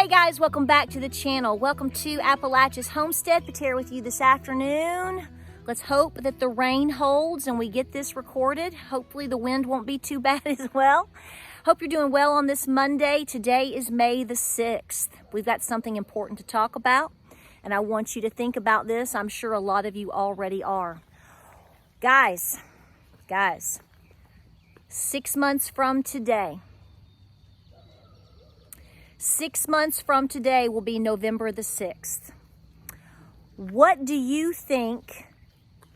Hey guys, welcome back to the channel. Welcome to Appalachia's Homestead. Patara with you this afternoon. Let's hope that the rain holds and we get this recorded. Hopefully the wind won't be too bad as well. Hope you're doing well on this Monday. Today is May the 6th. We've got something important to talk about, and I want you to think about this. I'm sure a lot of you already are. Guys, 6 months from today, 6 months from today will be November the 6th. What do you think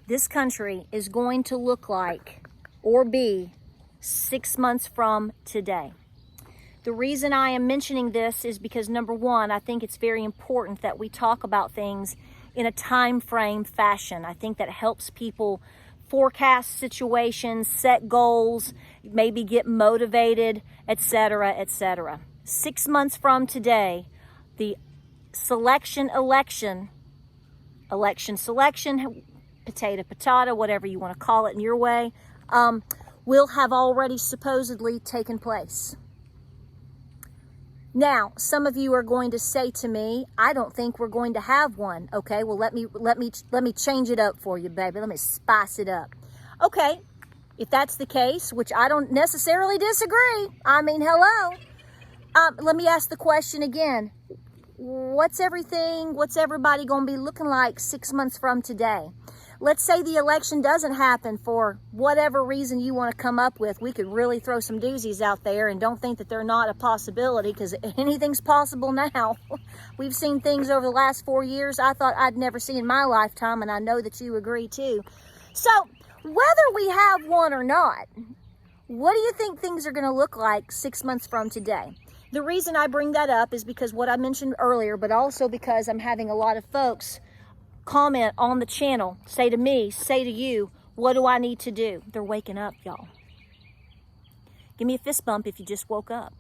this country is going to look like or be 6 months from today? The reason I am mentioning this is because, number one, I think it's very important that we talk about things in a time frame fashion. I think that helps people forecast situations, set goals, maybe get motivated, etc., etc. 6 months from today, the election, patata, whatever you want to call it in your way, will have already supposedly taken place. Now, some of you are going to say to me, I don't think we're going to have one. Okay, well, let me change it up for you, baby. Let me spice it up. Okay, if that's the case, which I don't necessarily disagree. I mean, hello. Let me ask the question again. What's everybody going to be looking like 6 months from today? Let's say the election doesn't happen for whatever reason you want to come up with. We could really throw some doozies out there, and don't think that they're not a possibility, because anything's possible now. We've seen things over the last 4 years I thought I'd never see in my lifetime, and I know that you agree too. So whether we have one or not, what do you think things are going to look like 6 months from today? The reason I bring that up is because what I mentioned earlier, but also because I'm having a lot of folks comment on the channel, say to me, say to you, what do I need to do? They're waking up, y'all. Give me a fist bump if you just woke up.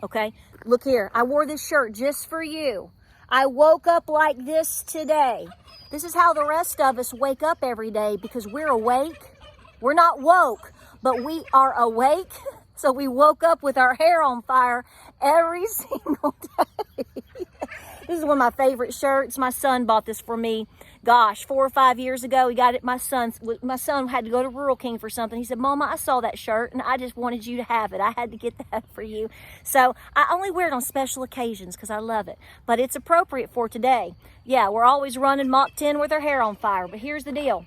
Okay? Look here. I wore this shirt just for you. I woke up like this today. This is how the rest of us wake up every day, because we're awake. We're not woke, but we are awake. So we woke up with our hair on fire every single day. This is one of my favorite shirts. My son bought this for me, gosh, 4 or 5 years ago. He got it. My son had to go to Rural King for something. He said, Mama, I saw that shirt and I just wanted you to have it. I had to get that for you. So I only wear it on special occasions because I love it. But it's appropriate for today. Yeah, we're always running Mach 10 with our hair on fire. But here's the deal.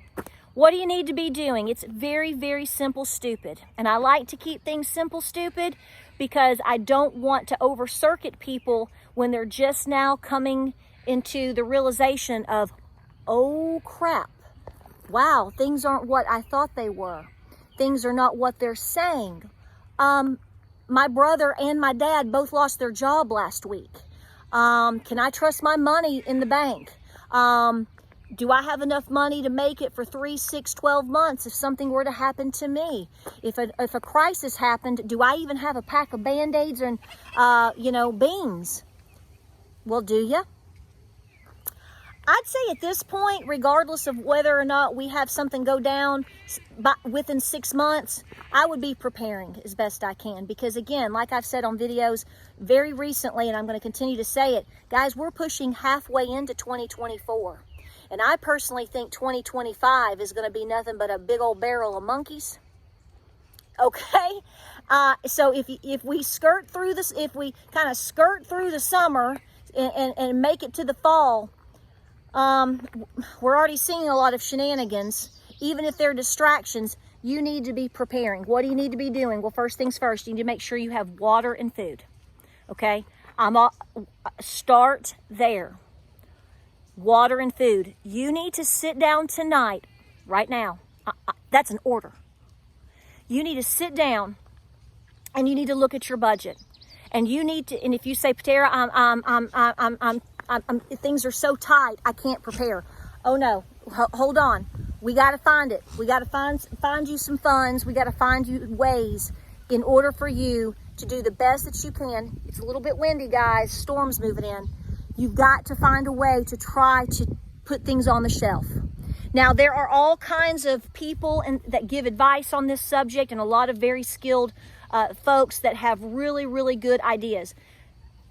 What do you need to be doing? It's very, very simple, stupid. And I like to keep things simple, stupid, because I don't want to over-circuit people when they're just now coming into the realization of, oh crap, wow, things aren't what I thought they were. Things are not what they're saying. My brother and my dad both lost their job last week. Can I trust my money in the bank? Do I have enough money to make it for 3, 6, 12 months if something were to happen to me? If a crisis happened, do I even have a pack of Band-Aids and, beans? Well, do you? I'd say at this point, regardless of whether or not we have something go down within 6 months, I would be preparing as best I can. Because again, like I've said on videos very recently, and I'm going to continue to say it, guys, we're pushing halfway into 2024. And I personally think 2025 is going to be nothing but a big old barrel of monkeys. Okay? So if we skirt through this, if we kind of skirt through the summer and make it to the fall, we're already seeing a lot of shenanigans. Even if they're distractions, you need to be preparing. What do you need to be doing? Well, first things first, you need to make sure you have water and food. Okay? Start there. Water and food. You need to sit down tonight, right now. That's an order. You need to sit down and you need to look at your budget. And you need to, and if you say, Patara, things are so tight, I can't prepare. Oh no, hold on. We got to find it. We got to find you some funds. We got to find you ways in order for you to do the best that you can. It's a little bit windy, guys. Storm's moving in. You've got to find a way to try to put things on the shelf. Now, there are all kinds of people that give advice on this subject, and a lot of very skilled folks that have really, really good ideas.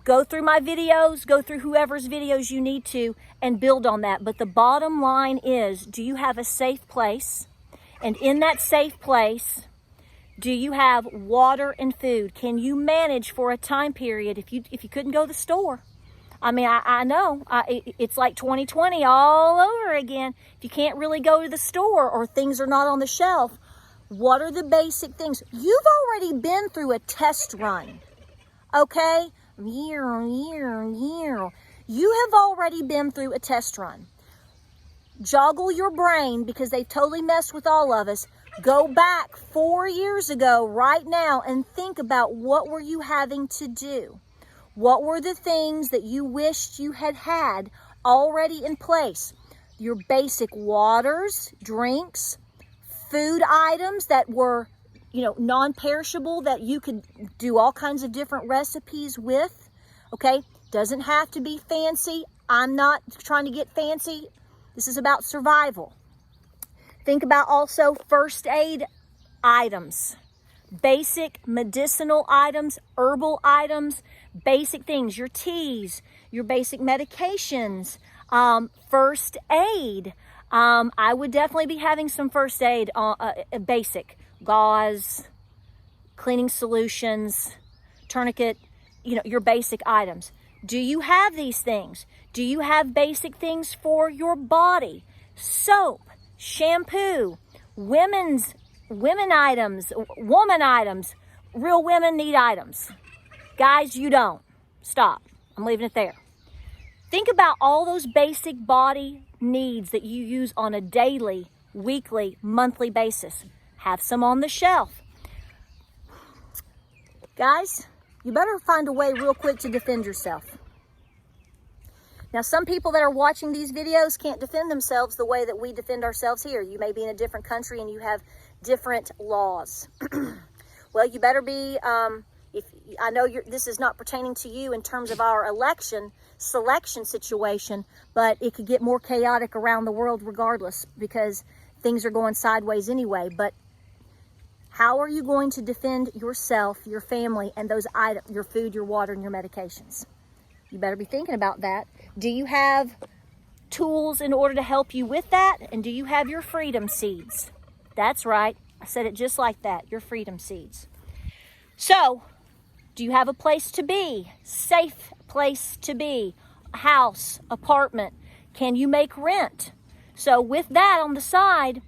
Go through my videos, go through whoever's videos you need to, and build on that. But the bottom line is, do you have a safe place? And in that safe place, do you have water and food? Can you manage for a time period if you couldn't go to the store? I mean, I know it's like 2020 all over again. If you can't really go to the store or things are not on the shelf, what are the basic things? You've already been through a test run, okay? You have already been through a test run. Joggle your brain, because they've totally messed with all of us. Go back 4 years ago right now and think about, what were you having to do? What were the things that you wished you had already in place? Your basic waters, drinks, food items that were, non-perishable, that you could do all kinds of different recipes with, okay? Doesn't have to be fancy. I'm not trying to get fancy. This is about survival. Think about also first aid items, basic medicinal items, herbal items, basic things, your teas, your basic medications, first aid. I would definitely be having some first aid, basic gauze, cleaning solutions, tourniquet, your basic items. Do you have these things? Do you have basic things for your body? Soap, shampoo, women items, woman items. Real women need items. Guys, you don't. Stop. I'm leaving it there. Think about all those basic body needs that you use on a daily, weekly, monthly basis. Have some on the shelf. Guys, you better find a way real quick to defend yourself. Now, some people that are watching these videos can't defend themselves the way that we defend ourselves here. You may be in a different country and you have different laws. Well, you better be, if I know this is not pertaining to you in terms of our selection situation, but it could get more chaotic around the world regardless, because things are going sideways anyway. But how are you going to defend yourself, your family, and those items, your food, your water, and your medications? You better be thinking about that. Do you have tools in order to help you with that? And do you have your freedom seeds? That's right. I said it just like that, your freedom seeds. So, do you have a place to be? Safe place to be? A house, apartment? Can you make rent? So with that on the side,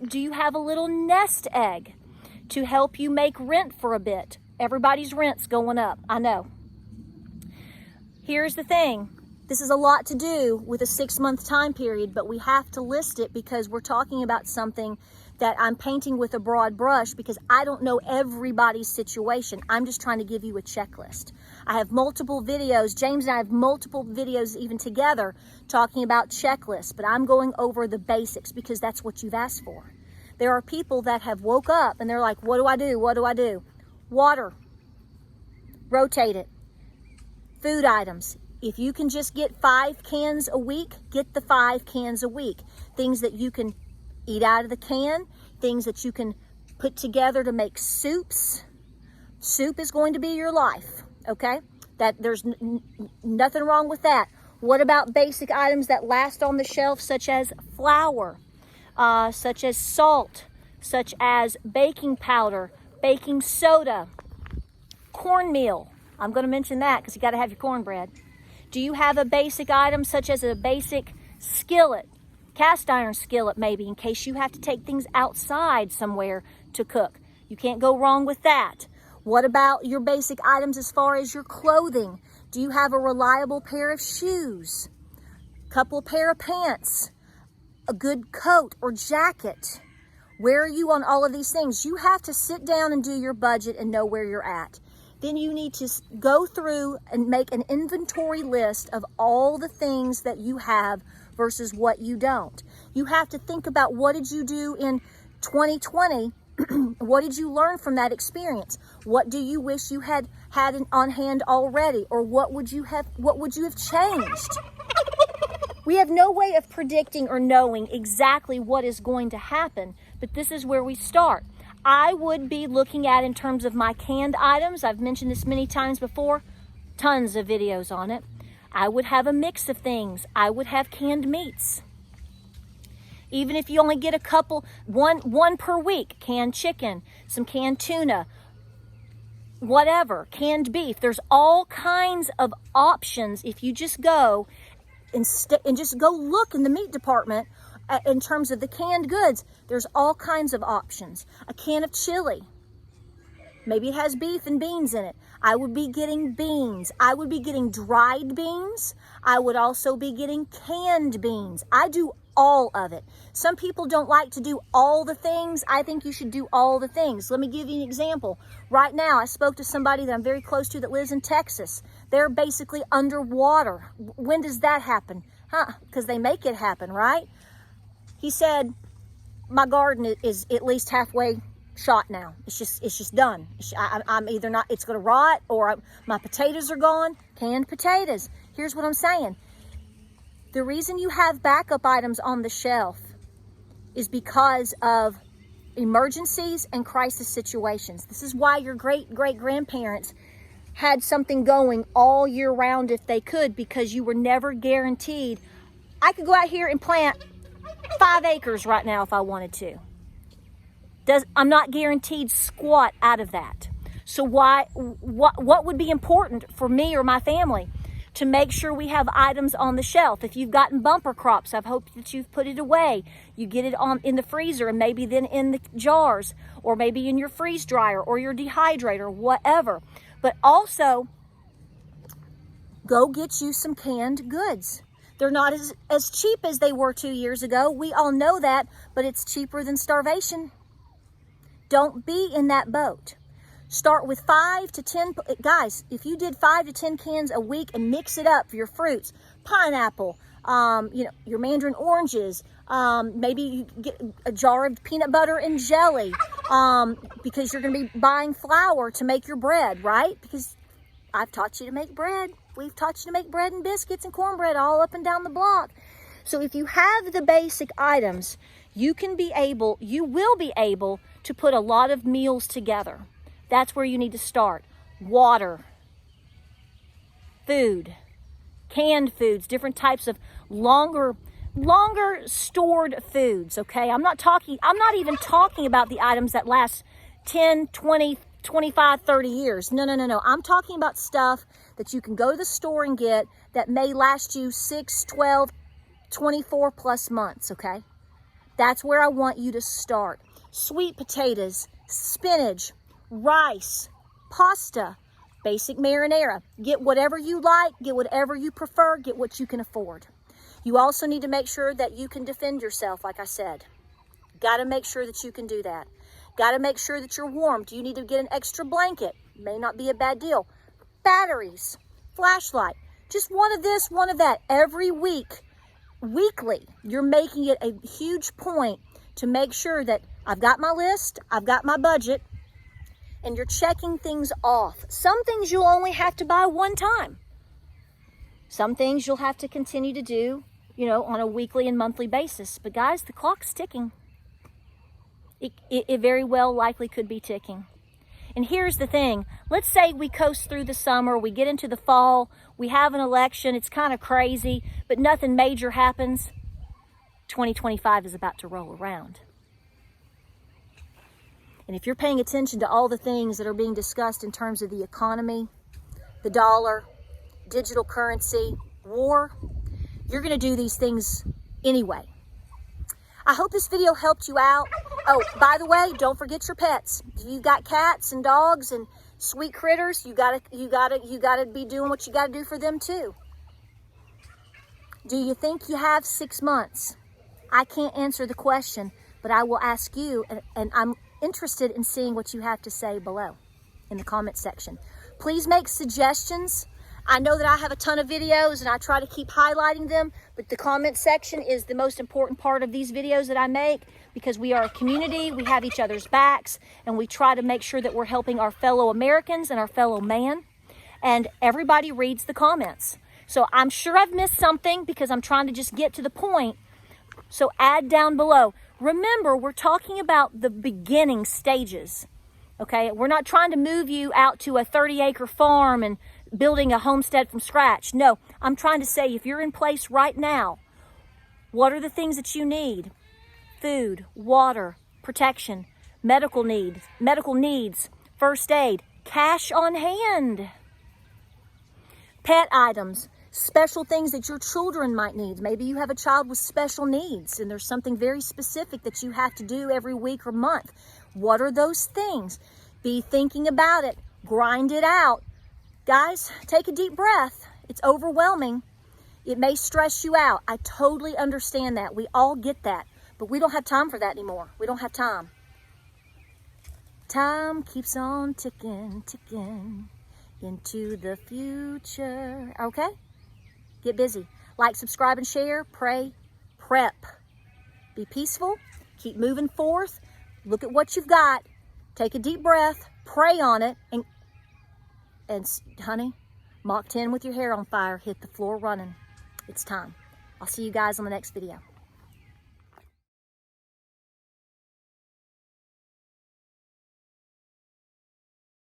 do you have a little nest egg to help you make rent for a bit? Everybody's rent's going up, I know. Here's the thing. This is a lot to do with a 6-month time period, but we have to list it because we're talking about something that I'm painting with a broad brush, because I don't know everybody's situation. I'm just trying to give you a checklist. I have multiple videos. James and I have multiple videos even together talking about checklists, but I'm going over the basics because that's what you've asked for. There are people that have woke up and they're like, what do I do? What do I do? Water. Rotate it. Food items. If you can just get 5 cans a week, get the 5 cans a week. Things that you can eat out of the can, things that you can put together to make soups. Soup is going to be your life, okay? There's nothing wrong with that. What about basic items that last on the shelf, such as flour, such as salt, such as baking powder, baking soda, cornmeal? I'm going to mention that because you got to have your cornbread. Do you have a basic item such as a basic skillet, cast iron skillet maybe, in case you have to take things outside somewhere to cook? You can't go wrong with that. What about your basic items as far as your clothing? Do you have a reliable pair of shoes, couple pair of pants, a good coat or jacket? Where are you on all of these things? You have to sit down and do your budget and know where you're at. Then you need to go through and make an inventory list of all the things that you have versus what you don't. You have to think about, what did you do in 2020? What did you learn from that experience? What do you wish you had on hand already? Or what would you have changed? We have no way of predicting or knowing exactly what is going to happen, but this is where we start. I would be looking at, in terms of my canned items, I've mentioned this many times before, tons of videos on it. I would have a mix of things. I would have canned meats. Even if you only get a couple, one per week, canned chicken, some canned tuna, whatever, canned beef. There's all kinds of options if you just go and just go look in the meat department in terms of the canned goods. There's all kinds of options. A can of chili. Maybe it has beef and beans in it. I would be getting beans. I would be getting dried beans. I would also be getting canned beans. I do all of it. Some people don't like to do all the things. I think you should do all the things. Let me give you an example. Right now, I spoke to somebody that I'm very close to that lives in Texas. They're basically underwater. When does that happen? Because they make it happen, right? He said, my garden is at least halfway shot now. It's just done. I'm either not, it's going to rot, or my potatoes are gone. Canned potatoes. Here's what I'm saying. The reason you have backup items on the shelf is because of emergencies and crisis situations. This is why your great-great-grandparents had something going all year round if they could, because you were never guaranteed. I could go out here and plant 5 acres right now if I wanted to. I'm not guaranteed squat out of that. So what would be important for me or my family? To make sure we have items on the shelf. If you've gotten bumper crops, I've hoped that you've put it away. You get it in the freezer, and maybe then in the jars, or maybe in your freeze dryer or your dehydrator, whatever. But also, go get you some canned goods. They're not as cheap as they were 2 years ago. We all know that, but it's cheaper than starvation. Don't be in that boat. Start with 5 to 10, guys, if you did 5 to 10 cans a week and mix it up for your fruits, pineapple, your mandarin oranges, maybe you get a jar of peanut butter and jelly, because you're going to be buying flour to make your bread, right? Because I've taught you to make bread. We've taught you to make bread and biscuits and cornbread all up and down the block. So if you have the basic items, you will be able to put a lot of meals together. That's where you need to start. Water, food, canned foods, different types of longer stored foods, okay? I'm not even talking about the items that last 10, 20, 25, 30 years. No. I'm talking about stuff that you can go to the store and get that may last you 6, 12, 24 plus months, okay? That's where I want you to start. Sweet potatoes, spinach, rice, pasta, basic marinara. Get whatever you like, get whatever you prefer, get what you can afford. You also need to make sure that you can defend yourself, like I said. Got to make sure that you can do that. Got to make sure that you're warm. Do you need to get an extra blanket? May not be a bad deal. Batteries, flashlight, just one of this, one of that. Every week, weekly, you're making it a huge point to make sure that I've got my list, I've got my budget, and you're checking things off. Some things you'll only have to buy one time. Some things you'll have to continue to do, on a weekly and monthly basis. But guys, the clock's ticking. It very well likely could be ticking. And here's the thing. Let's say we coast through the summer, we get into the fall, we have an election, it's kind of crazy, but nothing major happens. 2025 is about to roll around. And if you're paying attention to all the things that are being discussed in terms of the economy, the dollar, digital currency, war, you're going to do these things anyway. I hope this video helped you out. Oh, by the way, don't forget your pets. If you've got cats and dogs and sweet critters, you gotta be doing what you gotta do for them too. Do you think you have 6 months? I can't answer the question, but I will ask you, and I'm interested in seeing what you have to say below in the comment section. Please make suggestions. I know that I have a ton of videos and I try to keep highlighting them, but the comment section is the most important part of these videos that I make, because we are a community, we have each other's backs, and we try to make sure that we're helping our fellow Americans and our fellow man, and everybody reads the comments. So I'm sure I've missed something because I'm trying to just get to the point. So add down below. Remember, we're talking about the beginning stages, okay? We're not trying to move you out to a 30-acre farm and building a homestead from scratch. No, I'm trying to say if you're in place right now, what are the things that you need? Food, water, protection, medical needs, first aid, cash on hand, pet items, special things that your children might need. Maybe you have a child with special needs and there's something very specific that you have to do every week or month. What are those things? Be thinking about it. Grind it out. Guys, take a deep breath. It's overwhelming. It may stress you out. I totally understand that. We all get that. But we don't have time for that anymore. We don't have time. Time keeps on ticking, ticking into the future. Okay? Get busy. Like, subscribe, and share. Pray. Prep. Be peaceful. Keep moving forth. Look at what you've got. Take a deep breath. Pray on it. And honey, Mach 10 with your hair on fire. Hit the floor running. It's time. I'll see you guys on the next video.